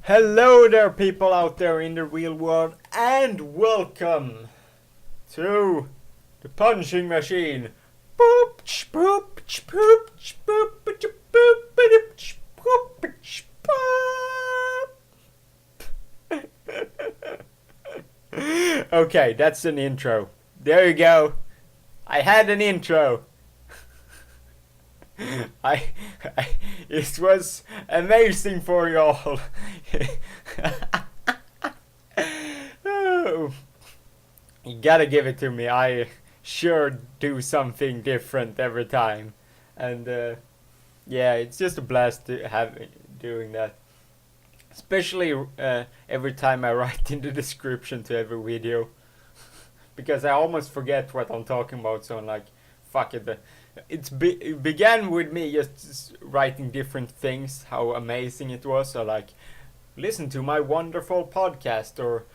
Hello there, people out there in the real world, and welcome to the punching machine. Boop, boop, boop, boop, boop, boop, boop. Okay, that's an intro. There you go. I had an intro. I, I it was amazing for y'all. Oh, you gotta give it to me. I sure do something different every time, and yeah, it's just a blast to have doing that. Especially every time I write in the description to every video, because I almost forget what I'm talking about. So I'm like, fuck it. It began with me just writing different things, how amazing it was. So like, listen to my wonderful podcast, or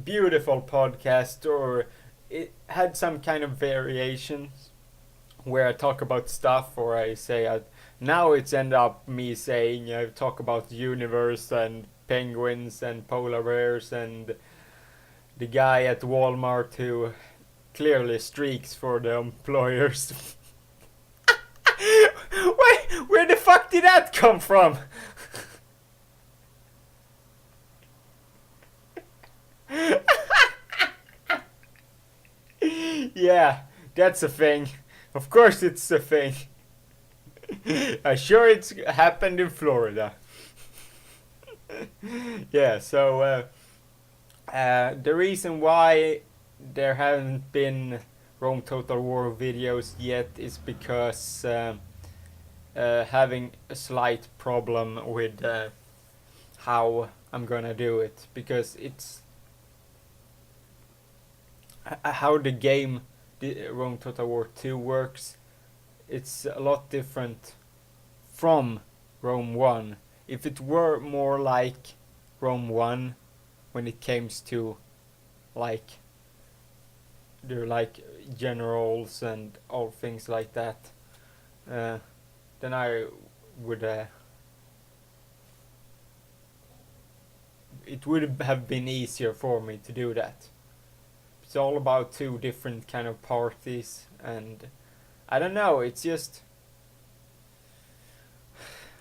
beautiful podcast, or it had some kind of variations where I talk about stuff, or I say now it's end up me saying I talk about the universe and penguins and polar bears and the guy at Walmart who clearly streaks for the employers. Where the fuck did that come from? Yeah, that's a thing. Of course it's a thing. I'm sure it's happened in Florida. Yeah, so the reason why there haven't been Rome Total War videos yet is because having a slight problem with how I'm gonna do it, because it's how the game Rome Total War 2 works. It's a lot different from Rome 1. If it were more like Rome 1 when it comes to like they're like generals and all things like that, then I would it would have been easier for me to do that. It's all about two different kind of parties, and I don't know, it's just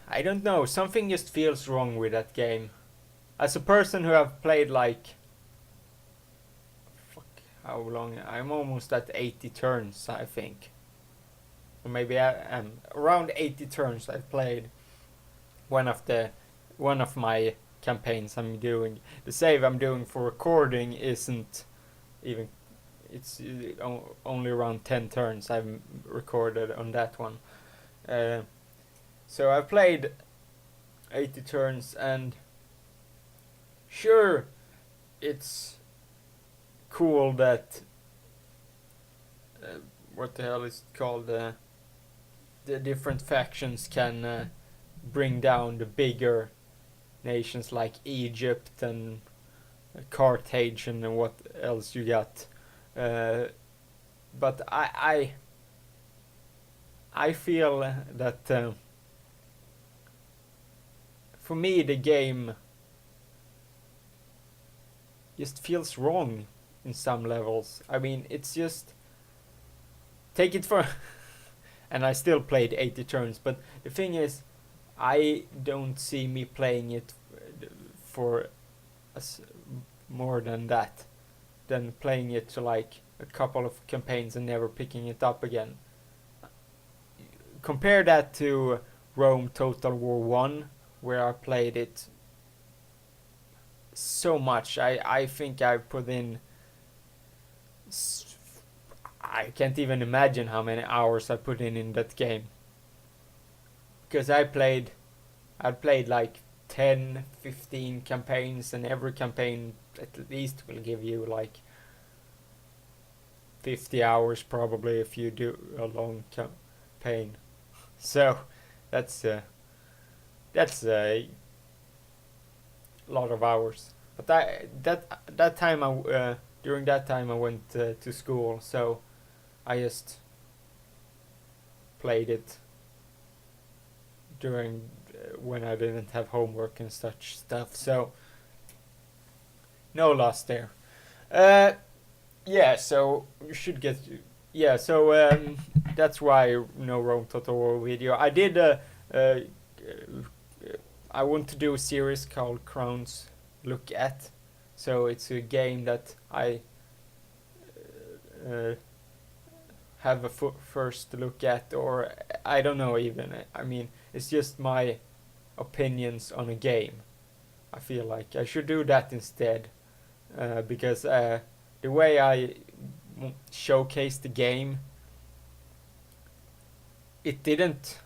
I don't know, something just feels wrong with that game. As a person who have played like how long, I'm almost at 80 turns, I think. Or maybe I am around 80 turns I've played one of my campaigns I'm doing. The save I'm doing for recording isn't even, it's only around 10 turns I've recorded on that one. So I've played 80 turns, and sure, it's cool that what the hell is it called, the different factions can bring down the bigger nations like Egypt and Carthage and what else you got, but I feel that for me the game just feels wrong in some levels. I mean, it's just take it for and I still played 80 turns, but the thing is I don't see me playing it for more than that, than playing it to like a couple of campaigns and never picking it up again. Compare that to Rome Total War 1, where I played it so much. I think I put in, I can't even imagine how many hours I put in that game, because I'd played like 10, 15 campaigns, and every campaign at least will give you like 50 hours probably if you do a long campaign. So that's a lot of hours. But that time during that time I went to school, so I just played it during when I didn't have homework and such stuff. So no loss there. Yeah, so you should get. Yeah, so that's why no Rome tutorial video. I did uh, I want to do a series called Crowns Look At. So it's a game that I uh, have a first look at, or I don't know even. I mean, it's just my opinions on a game. I feel like I should do that instead, because the way I showcase the game, it didn't.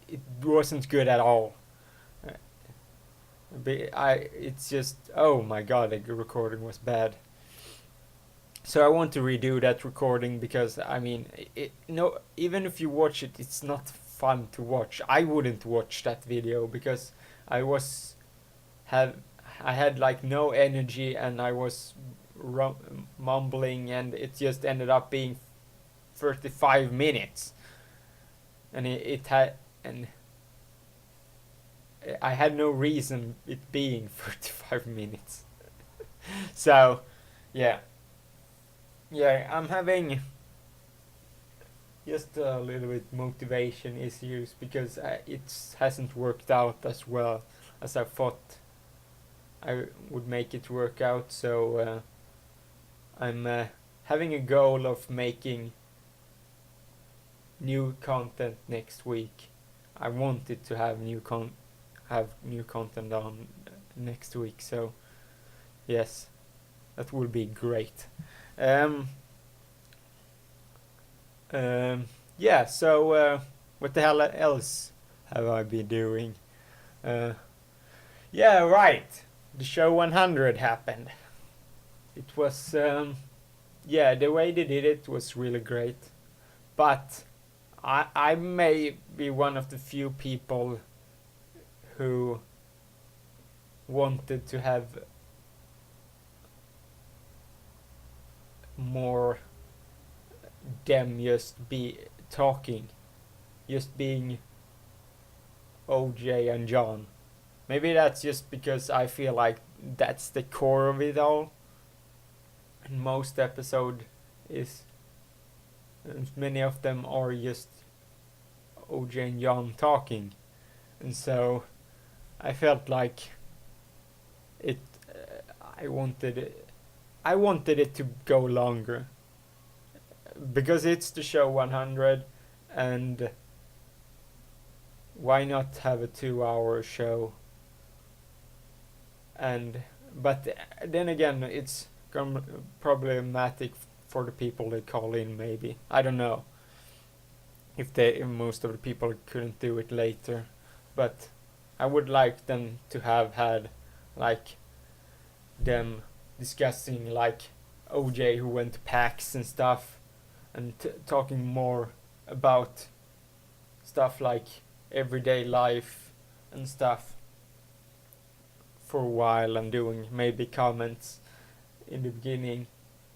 It wasn't good at all. It's just, oh my god, the recording was bad. So I want to redo that recording because I mean, no, even if you watch it, it's not fun to watch. I wouldn't watch that video because I was have I had like no energy and I was mumbling, and it just ended up being 35 minutes, and it had and I had no reason it being 35 minutes. So, yeah. Yeah, I'm having just a little bit motivation issues because it hasn't worked out as well as I thought I would make it work out. So I'm having a goal of making new content next week. I wanted to have new content on next week. So yes, that will be great. Yeah, so what the hell else have I been doing? Yeah, right. The show 100 happened. It was, yeah, the way they did it was really great. But I may be one of the few people who wanted to have more them just be talking, just being OJ and John. Maybe that's just because I feel like that's the core of it all. And most episode is, many of them are just OJ and John talking, and so I felt like it. I wanted it to go longer because it's the show 100, and why not have a 2-hour show? And but then again, it's problematic for the people that call in. Maybe I don't know if most of the people couldn't do it later, but I would like them to have had like them discussing like OJ who went to PAX and stuff, and talking more about stuff like everyday life and stuff for a while, and doing maybe comments in the beginning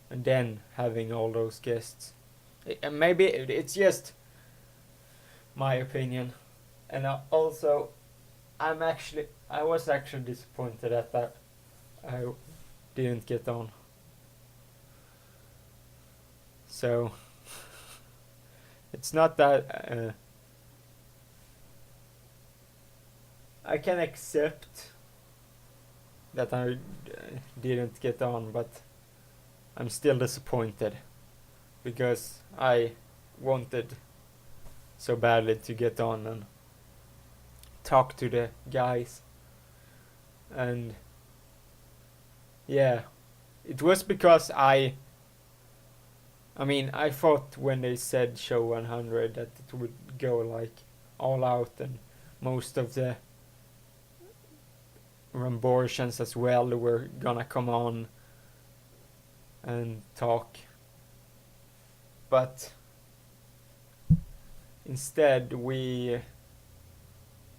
and then having all those guests. And maybe it's just my opinion. And also I was actually disappointed at that I didn't get on. So it's not that I can accept that I didn't get on, but I'm still disappointed because I wanted so badly to get on and talk to the guys. And yeah, it was because I mean, I thought when they said show 100 that it would go like all out, and most of the Rambortians as well were gonna come on and talk. But instead we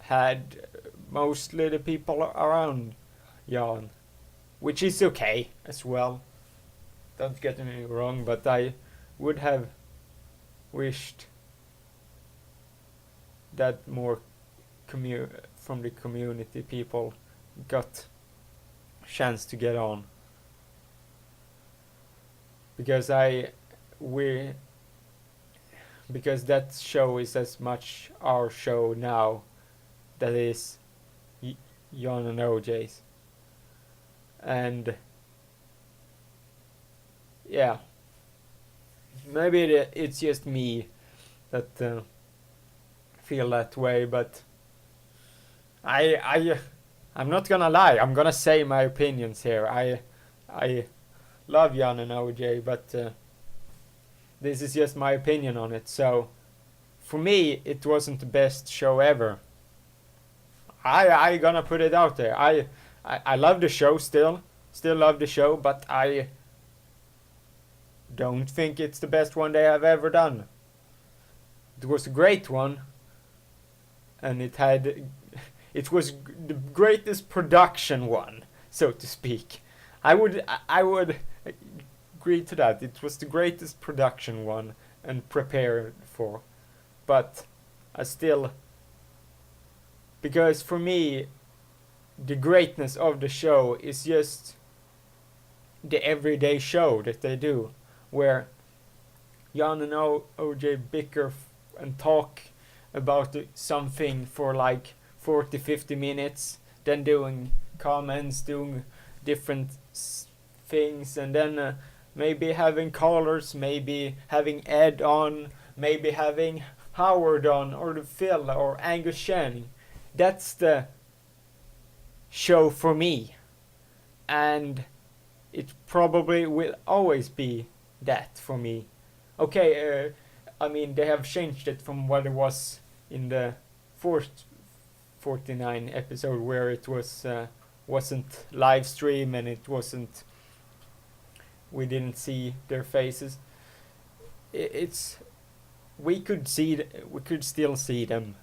had mostly the people around Jan, which is okay as well. Don't get me wrong, but I would have wished that more from the community people got chance to get on, because we because that show is as much our show now that is Jan and OJ's. And yeah, maybe it's just me that feel that way, but I'm not gonna lie. I'm gonna say my opinions here. I love Jan and OJ, but this is just my opinion on it. So for me, it wasn't the best show ever. I gonna put it out there. I love the show still love the show, but I don't think it's the best one they have ever done. It was a great one, and it was the greatest production one, so to speak. I would agree to that. It was the greatest production one and prepared for, but I still, because for me the greatness of the show is just the everyday show that they do, where Jan and OJ bicker and talk about something for like 40-50 minutes, then doing comments, doing different things, and then maybe having callers, maybe having Ed on, maybe having Howard on, or the Phil, or Angus Channing. That's the show for me, and it probably will always be that for me. Okay, I mean, they have changed it from what it was in the fourth 49 episode, where it wasn't live stream, and we didn't see their faces. It's we could still see them.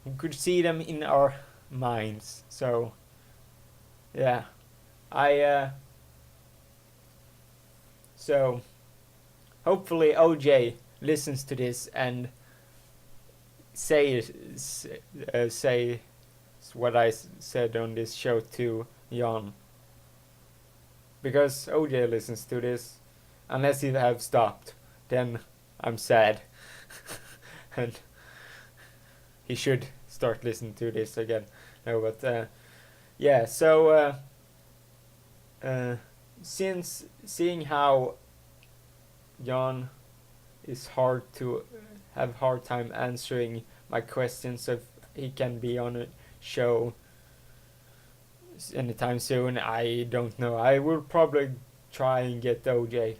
We could see them in our minds. So yeah, so hopefully OJ listens to this and say what I said on this show to Jan, because OJ listens to this. Unless he have stopped, then I'm sad. And he should start listening to this again. No, but yeah, so since seeing how Jan is have hard time answering my questions if he can be on a show anytime soon, I don't know. I will probably try and get OJ,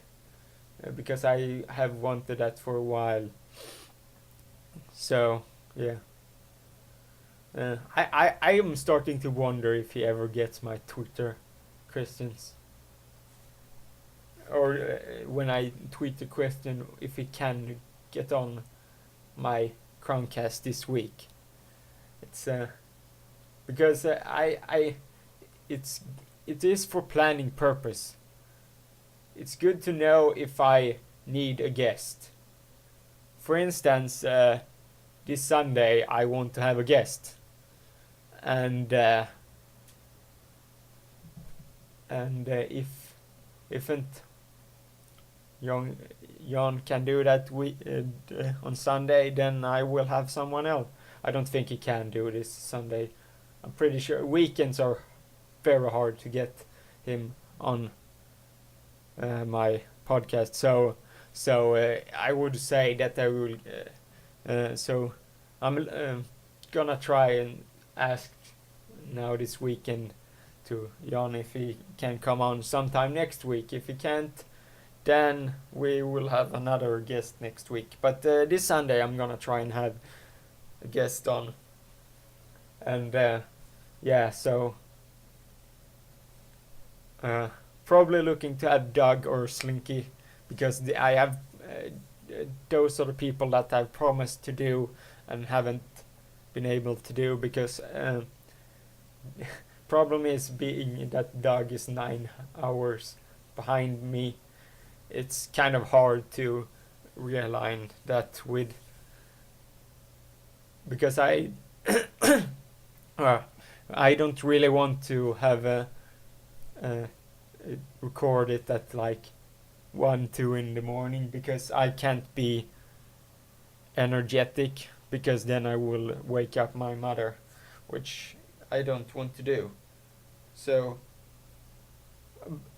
because I have wanted that for a while. So yeah, I am starting to wonder if he ever gets my Twitter questions, or when I tweet the question, if he can get on my Chromecast this week. It's because it is for planning purpose. It's good to know if I need a guest. For instance, this Sunday I want to have a guest, and if Jan can do that on Sunday, then I will have someone else. I don't think he can do this Sunday. I'm pretty sure weekends are very hard to get him on my podcast. So I would say that I will. So I'm gonna try and ask now this weekend to Jan if he can come on sometime next week. If he can't, then we will have another guest next week. But this Sunday I'm gonna try and have a guest on. And yeah, so probably looking to have Doug or Slinky, because I have those are the people that I've promised to do and haven't been able to do, because problem is being that Doug is 9 hours behind me. It's kind of hard to realign that with because uh, I don't really want to have a record it at like 1, 2 in the morning, because I can't be energetic, because then I will wake up my mother, which I don't want to do. So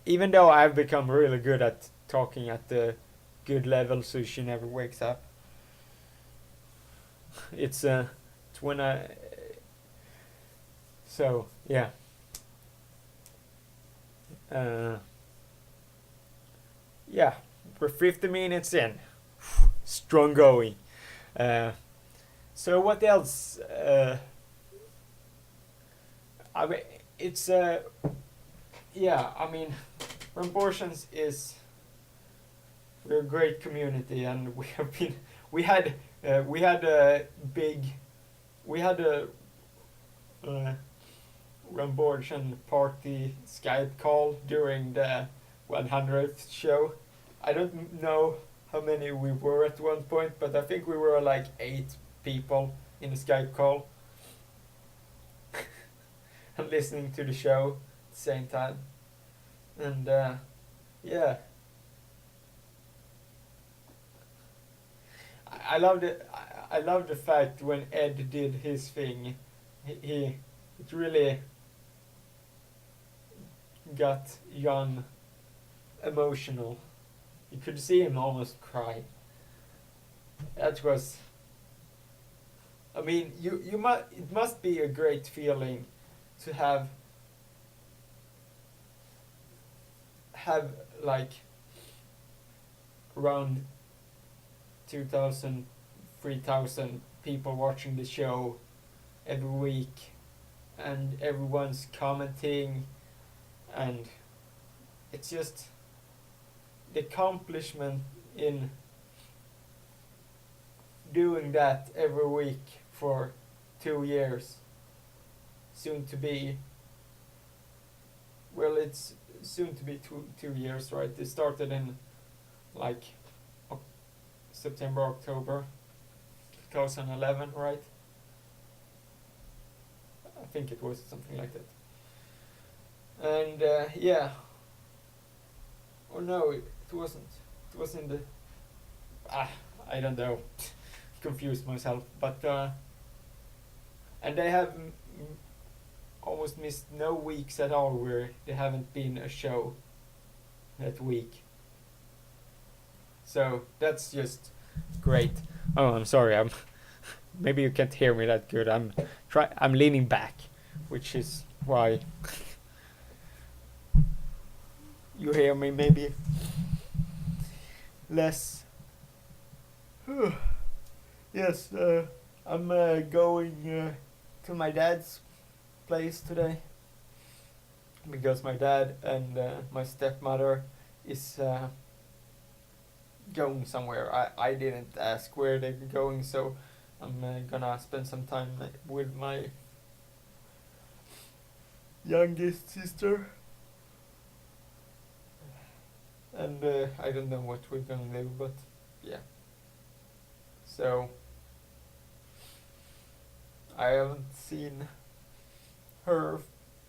even though I've become really good at talking at the good level so she never wakes up, it's when I so yeah. Uh, yeah, we're 50 minutes in. Strong going. Uh, so what else? I mean, it's yeah. I mean, Rambortians is we're a great community, and we have been. We had a big. We had a Rambortian party Skype call during the 100th show. I don't know how many we were at one point, but I think we were like 8 people in the Skype call and listening to the show at the same time. And yeah, I loved it. I loved the fact when Ed did his thing. He it really got Jan emotional. You could see him almost cry. That was. I mean, you must. It must be a great feeling to have like around 2,000, 3,000 people watching the show every week, and everyone's commenting, and it's just the accomplishment in doing that every week for 2 years, soon to be, well, it's soon to be 2 years, right? It started in like September, October 2011, right? I think it was something like that. And yeah, or no, it wasn't. It was in the I don't know. Confused myself, but and they have almost missed no weeks at all where there haven't been a show that week. So that's just great. Oh, I'm sorry. I'm maybe you can't hear me that good. I'm leaning back, which is why you hear me maybe less. Yes, I'm going to my dad's place today, because my dad and my stepmother is going somewhere. I didn't ask where they're going, so I'm gonna spend some time with my youngest sister. And I don't know what we're gonna do, but yeah. So I haven't seen her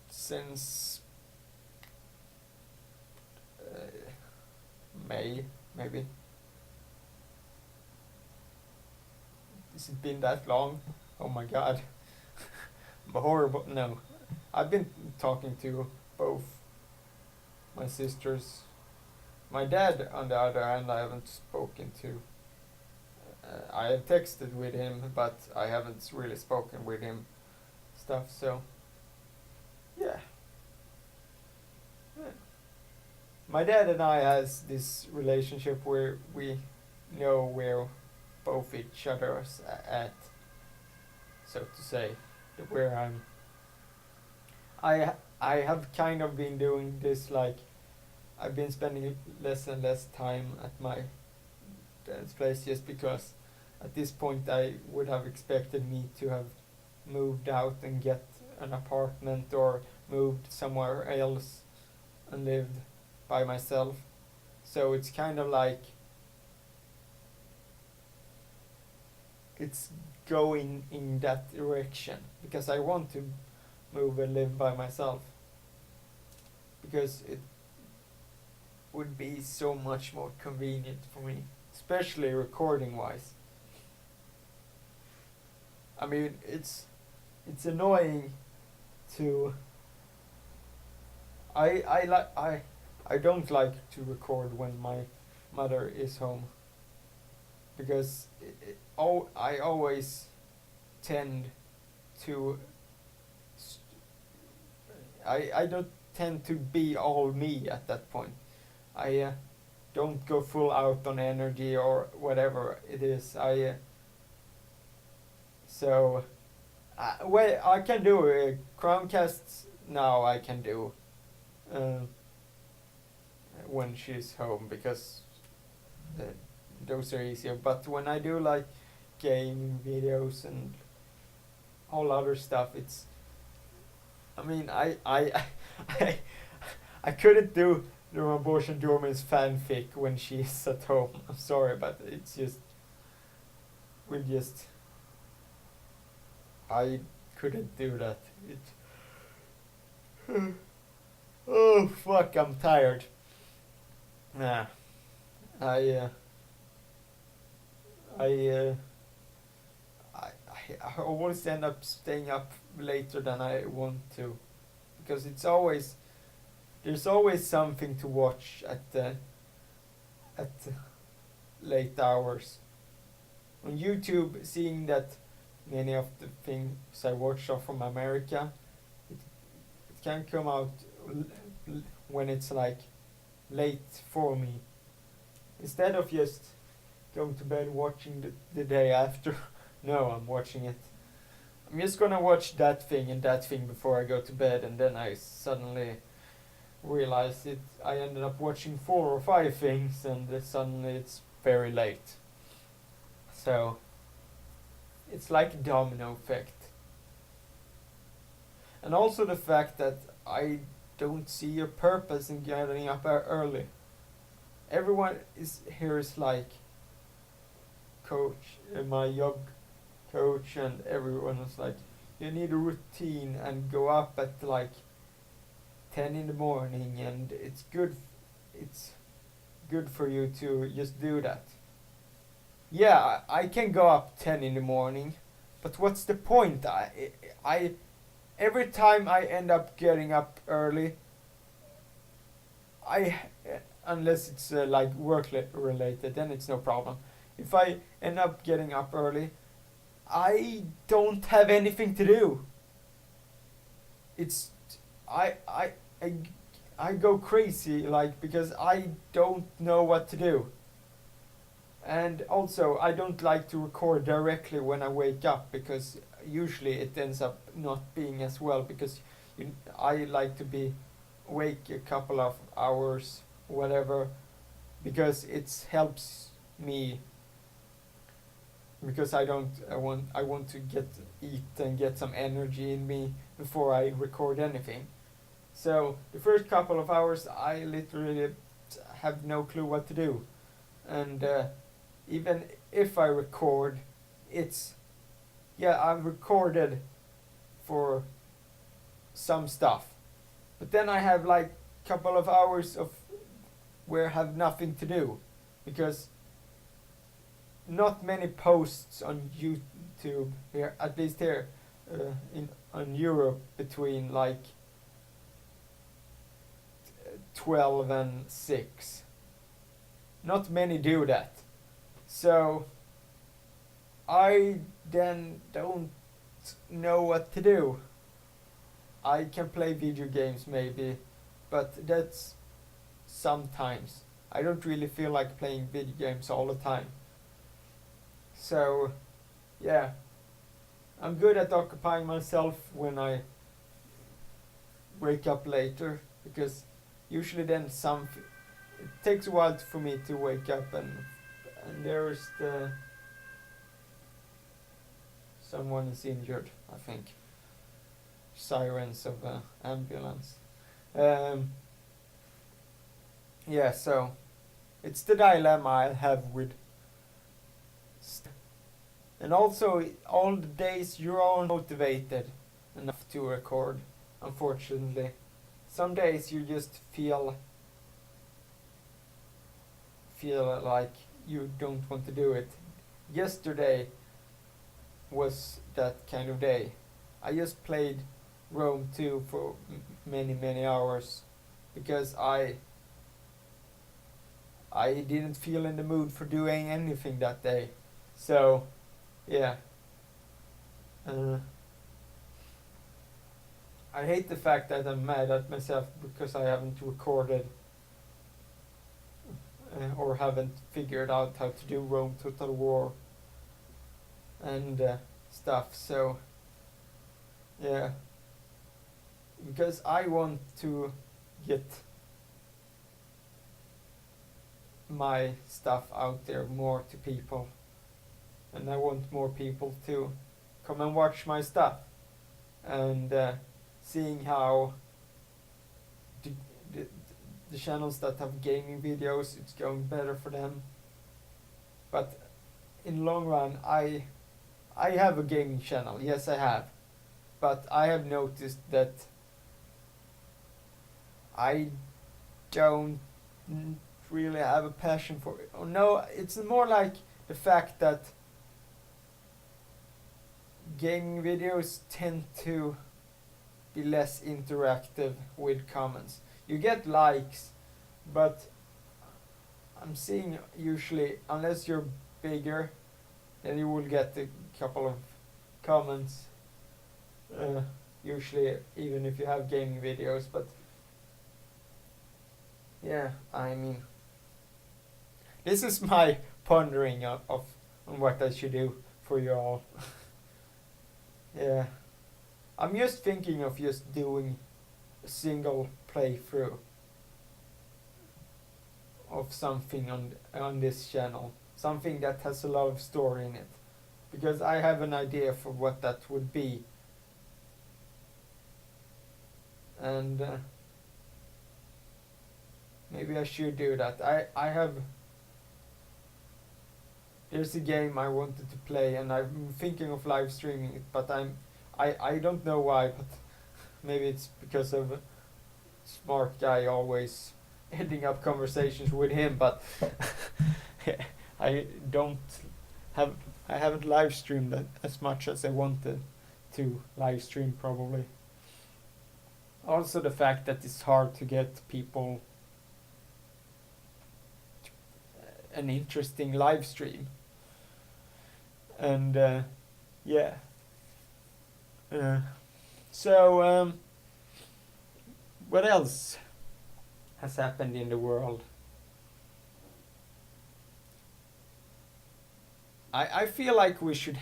since May, maybe. Has it been that long? Oh my god. Horrible. No. I've been talking to both my sisters. My dad, on the other hand, I haven't spoken to. I have texted with him, but I haven't really spoken with him stuff, so yeah. Yeah. My dad and I has this relationship where we know where both each other's at, so to say, where I have kind of been doing this, like I've been spending less and less time at my dad's place, just because at this point I would have expected me to have moved out and get an apartment, or moved somewhere else and lived by myself. So it's kind of like it's go in that direction because I want to move and live by myself because it would be so much more convenient for me, especially recording wise. I mean, it's annoying to I don't like to record when my mother is home because I always tend to I don't tend to be all me at that point. I don't go full out on energy or whatever it is. So well, I can do Chromecasts now. I can do uh, when she's home because uh, those are easier. But when I do like gaming videos and all other stuff, it's. I mean, I, I couldn't do the abortion Dorman's fanfic when she's at home. I'm sorry, but it's just we just I couldn't do that. It. Oh fuck! I'm tired. Nah, I I, I always end up staying up later than I want to, because there's always something to watch at late hours on YouTube. Seeing that many of the things I watch are from America, it can come out when it's like late for me. Instead of just going to bed watching the day after, no, I'm watching it. I'm just gonna watch that thing and that thing before I go to bed, and then I suddenly realize it. I ended up watching 4 or 5 things, and suddenly it's very late. So it's like a domino effect. And also the fact that I don't see a purpose in getting up early. Everyone here is like coach, my job coach, and everyone was like, you need a routine and go up at like 10 in the morning, and it's good for you to just do that. Yeah, I can go up 10 in the morning, but what's the point? I every time I end up getting up early, I unless it's like work related, then it's no problem. If I end up getting up early, I don't have anything to do. It's I I I, I go crazy like because I don't know what to do. And also I don't like to record directly when I wake up because usually it ends up not being as well because I like to be awake a couple of hours whatever because it helps me because I want to eat and get some energy in me before I record anything. So the first couple of hours I literally have no clue what to do, and even if I record, I've recorded for some stuff, but then I have like couple of hours of where I have nothing to do because not many posts on YouTube here, at least here in on Europe, between like 12 and 6. Not many do that. So I then don't know what to do. I can play video games maybe, but that's sometimes. I don't really feel like playing video games all the time. So, yeah, I'm good at occupying myself when I wake up later because usually then it takes a while for me to wake up, and there's someone is injured, I think. Sirens of an ambulance. Yeah, so it's the dilemma I have with And also, all the days you're all motivated enough to record, unfortunately. Some days you just feel like you don't want to do it. Yesterday was that kind of day. I just played Rome 2 for many hours because I didn't feel in the mood for doing anything that day. So, yeah. Uh, I hate the fact that I'm mad at myself because I haven't recorded or haven't figured out how to do Rome Total War and stuff. So, yeah. Because I want to get my stuff out there more to people. And I want more people to come and watch my stuff. And seeing how the channels that have gaming videos, it's going better for them. But in the long run, I have a gaming channel. Yes, I have. But I have noticed that I don't really have a passion for it. Oh no, it's more like the fact that gaming videos tend to be less interactive with comments. You get likes, but I'm seeing usually, unless you're bigger, then you will get a couple of comments. Usually, even if you have gaming videos, but yeah, I mean, this is my pondering of on what I should do for you all. Yeah, I'm just thinking of just doing a single playthrough of something on this channel, something that has a lot of story in it, because I have an idea for what that would be, and maybe I should do that. I have. There's a game I wanted to play, and I'm thinking of live streaming it, but I don't know why, but maybe it's because of a smart guy always ending up conversations with him, but I don't have I haven't live streamed that as much as I wanted to live stream probably. Also the fact that it's hard to get people an interesting live stream. And yeah. So what else has happened in the world? I feel like we should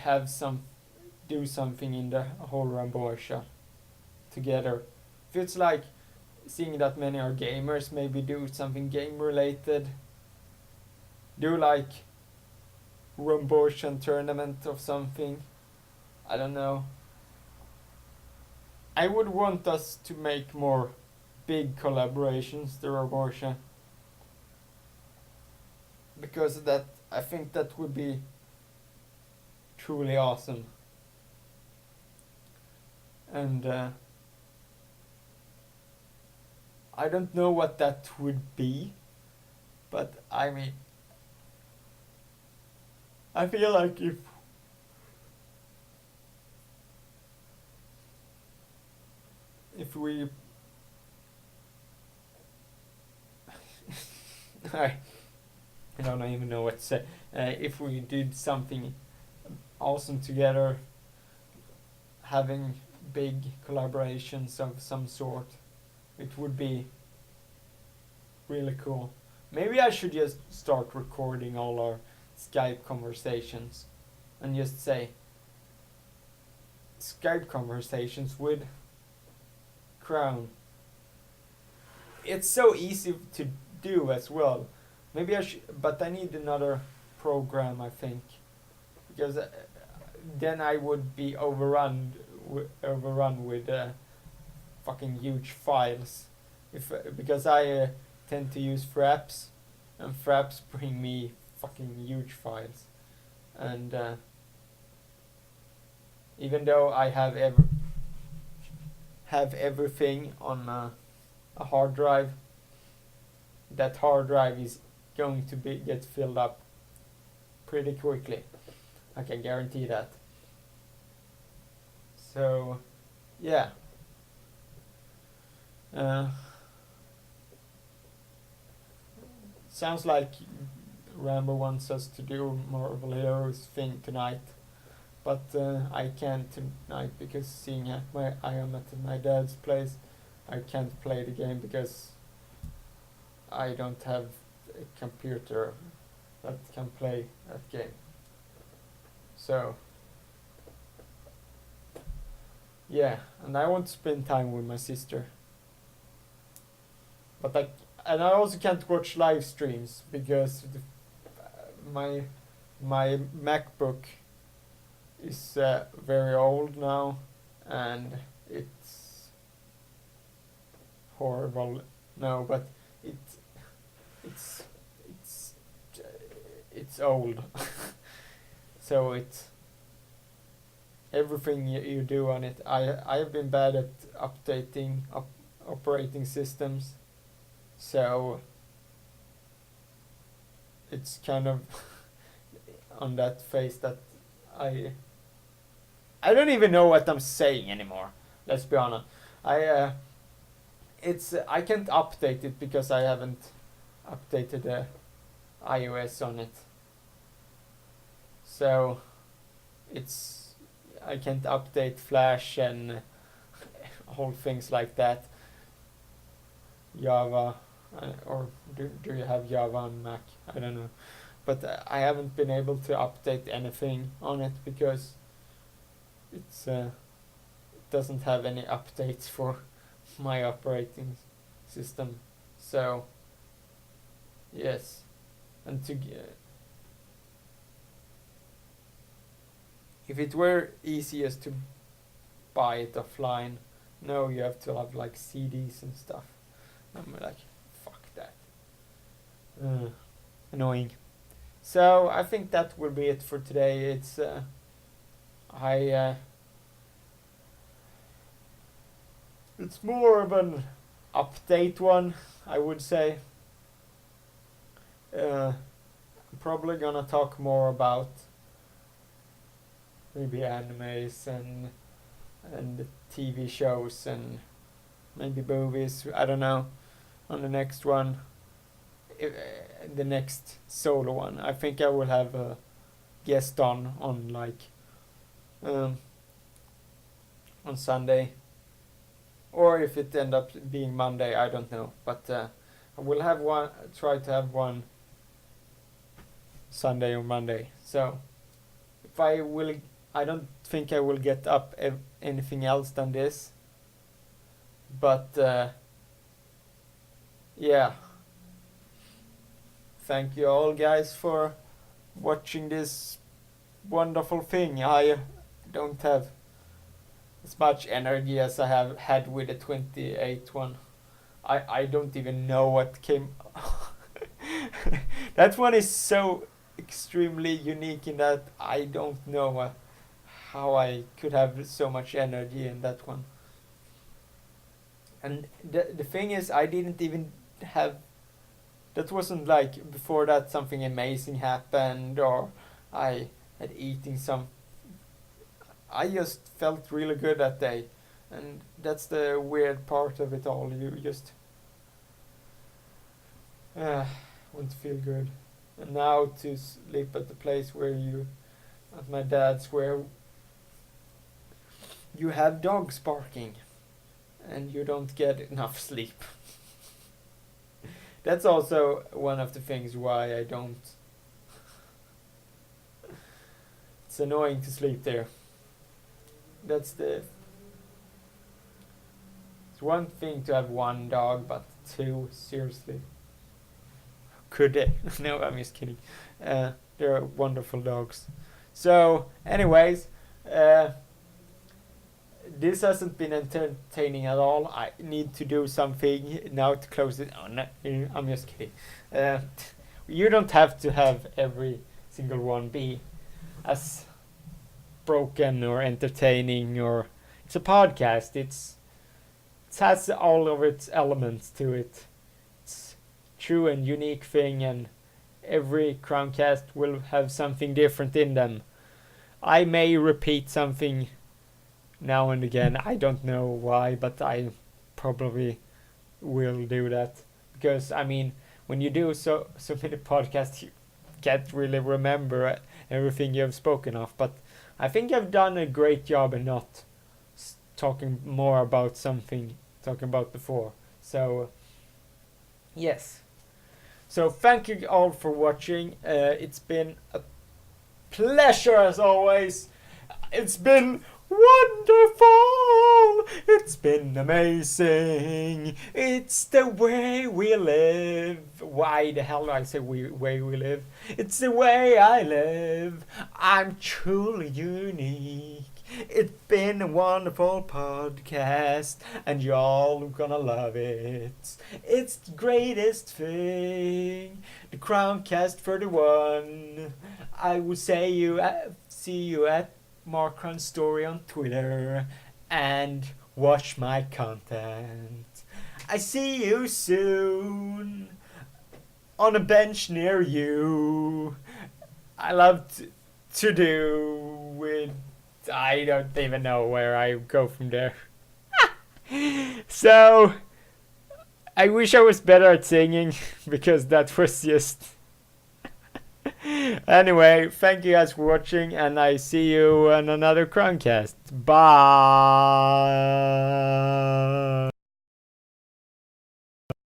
do something in the whole Ramborsha together. Feels like seeing that many are gamers, maybe do something game related. Do like Ramborshan tournament of something. I don't know. I would want us to make more big collaborations, the Ramborsha. Because I think that would be truly awesome. And I don't know what that would be, but I mean, I feel like if we I don't even know what to say. If we did something awesome together, having big collaborations of some sort, it would be really cool. Maybe I should just start recording all our Skype conversations and just say Skype conversations with Crown. It's so easy to do as well. Maybe but I need another program, I think, because then I would be overrun with fucking huge files. Because I tend to use Fraps, and Fraps bring me fucking huge files, and even though I have everything on a hard drive, that hard drive is going to get filled up pretty quickly. I can guarantee that. So, yeah. Sounds like Rambo wants us to do Marvel Heroes thing tonight, but I can't tonight because seeing I am at my dad's place, I can't play the game because I don't have a computer that can play that game. So, yeah, and I want to spend time with my sister. But I also can't watch live streams because my MacBook is very old now, and it's horrible. No, but it's it's old, so it's everything you do on it. I've been bad at updating operating systems, so it's kind of on that phase that I don't even know what I'm saying anymore. Let's be honest. I can't update it because I haven't updated the iOS on it. So I can't update Flash and whole things like that. Java, or do you have Java on Mac? I don't know, but I haven't been able to update anything on it because it doesn't have any updates for my operating system. So yes, and if it were easiest to buy it offline, no, you have to have like CDs and stuff. I'm like, fuck that. Annoying. So I think that will be it for today. It's it's more of an update one, I would say. I'm probably gonna talk more about maybe animes and TV shows and maybe movies. I don't know. On the next one, the next solo one, I think I will have a guest on like on Sunday, or if it end up being Monday, I don't know. But I will have one. Try to have one Sunday or Monday. So if I don't think I will get up anything else than this. But yeah, thank you all guys for watching this wonderful thing. I don't have as much energy as I have had with the 28 one. I don't even know what came. That one is so extremely unique in that I don't know how I could have so much energy in that one. And the thing is, I didn't even have. That wasn't like before that something amazing happened or I had eaten some. I just felt really good that day, and that's the weird part of it all. You just want to feel good. And now to sleep at the place at my dad's, where you have dogs barking and you don't get enough sleep. That's also one of the things why I don't. It's annoying to sleep there. It's one thing to have one dog, but two, seriously. Could they? No, I'm just kidding. They're wonderful dogs. So, anyways, this hasn't been entertaining at all. I need to do something now to close it. Oh, no, I'm just kidding. You don't have to have every single one be as broken or entertaining, or it's a podcast. It has all of its elements to it. It's true and unique thing, and every Crowncast will have something different in them. I may repeat something now and again. I don't know why, but I probably will do that, because I mean, when you do so many podcasts, you can't really remember everything you have spoken of. But I think I've done a great job in not talking more about something talking about before. So yes. So thank you all for watching. It's been a pleasure as always. It's been wonderful. It's been amazing. It's the way we live. Why the hell do I say way we live? It's the way I live. I'm truly unique. It's been a wonderful podcast, and y'all are gonna love it. It's the greatest thing. The Crowncast 31. I will see you at Mark Crown Story on Twitter and watch my content. I see you soon on a bench near you. I love to do with. I don't even know where I go from there. So I wish I was better at singing, because that was just. Anyway, thank you guys for watching, and I see you on another Crowncast. Bye.